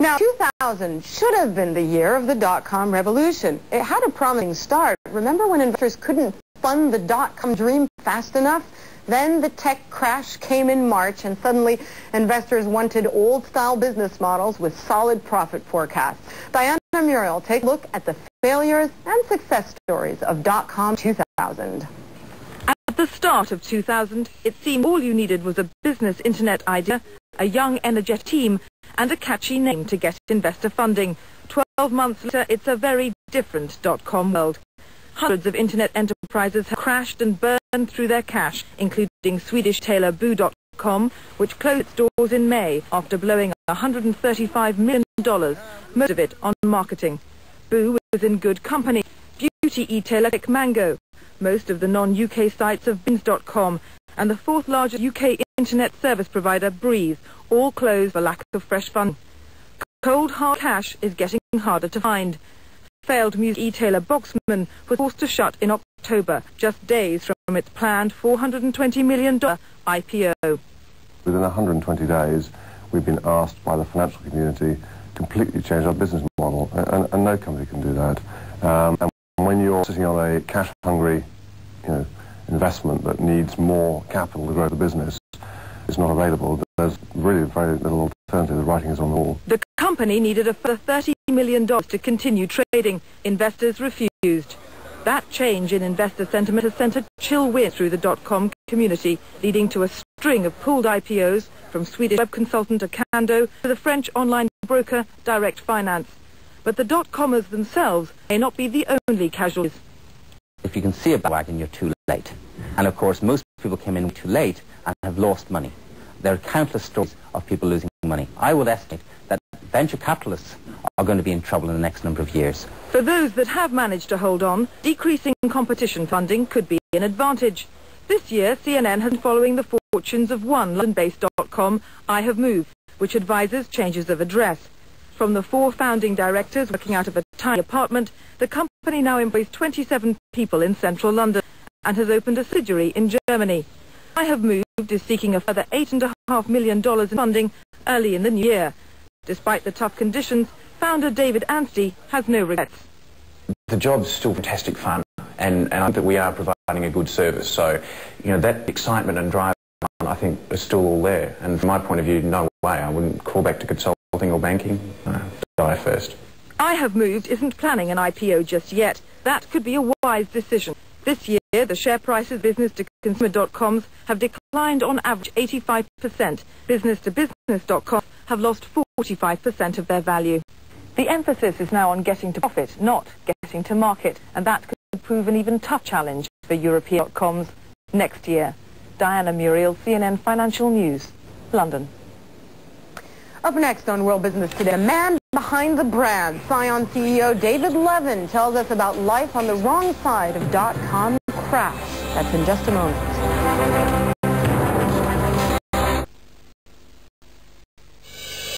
Now, 2000 should have been the year of the dot-com revolution. It had a promising start. Remember when investors couldn't fund the dot-com dream fast enough? Then the tech crash came in March, and suddenly investors wanted old-style business models with solid profit forecasts. Diana Muriel takes a look at the failures and success stories of dot-com 2000. At the start of 2000, it seemed all you needed was a business internet idea, a young, energetic team, and a catchy name to get investor funding. 12 months later, it's a very different dot-com world. Hundreds of internet enterprises have crashed and burned through their cash, including Swedish tailor Boo.com, which closed its doors in May after blowing $135 million, most of it on marketing. Boo was in good company. Beauty e-tailer Mango, most of the non-UK sites of Bins.com, and the fourth largest UK internet service provider, Breeze, all closed for lack of fresh funding. Cold hard cash is getting harder to find. Failed music e-tailer Boxman was forced to shut in October, just days from its planned $420 million IPO. Within 120 days, we've been asked by the financial community to completely change our business model, and no company can do that. And when you're sitting on a cash-hungry, investment that needs more capital to grow the business, it's not available. There's really very little alternative. The writing is on the wall. The company needed a further $30 million to continue trading. Investors refused. That change in investor sentiment has sent a chill wind through the dot-com community, leading to a string of pulled IPOs from Swedish web consultant Acando to the French online broker Direct Finance. But the dot-commers themselves may not be the only casualties. If you can see a wagon, you're too late. And of course, most people came in too late and have lost money. There are countless stories of people losing money. I would estimate that venture capitalists are going to be in trouble in the next number of years. For those that have managed to hold on, decreasing competition funding could be an advantage. This year, CNN has been following the fortunes of one London-based dot-com, ihavemoved, which advises changes of address. From the 4 founding directors working out of a tiny apartment, the company now employs 27 people in central London and has opened a subsidiary in Germany. ihavemoved is seeking a further $8.5 million in funding early in the new year. Despite the tough conditions, founder David Anstee has no regrets. The job's still fantastic fun, and I think that we are providing a good service. So, that excitement and drive, I think, is still all there. And from my point of view, no way. I wouldn't call back to consulting or banking. Die first. ihavemoved isn't planning an IPO just yet. That could be a wise decision. This year, the share prices business-to-consumer.coms have declined on average 85%. Business-to-business.coms have lost 45% of their value. The emphasis is now on getting to profit, not getting to market, and that could prove an even tough challenge for European dot-coms next year. Diana Muriel, CNN Financial News, London. Up next on World Business Today, the man behind the brand, Scion CEO David Levin, tells us about life on the wrong side of dot-com crash. That's in just a moment.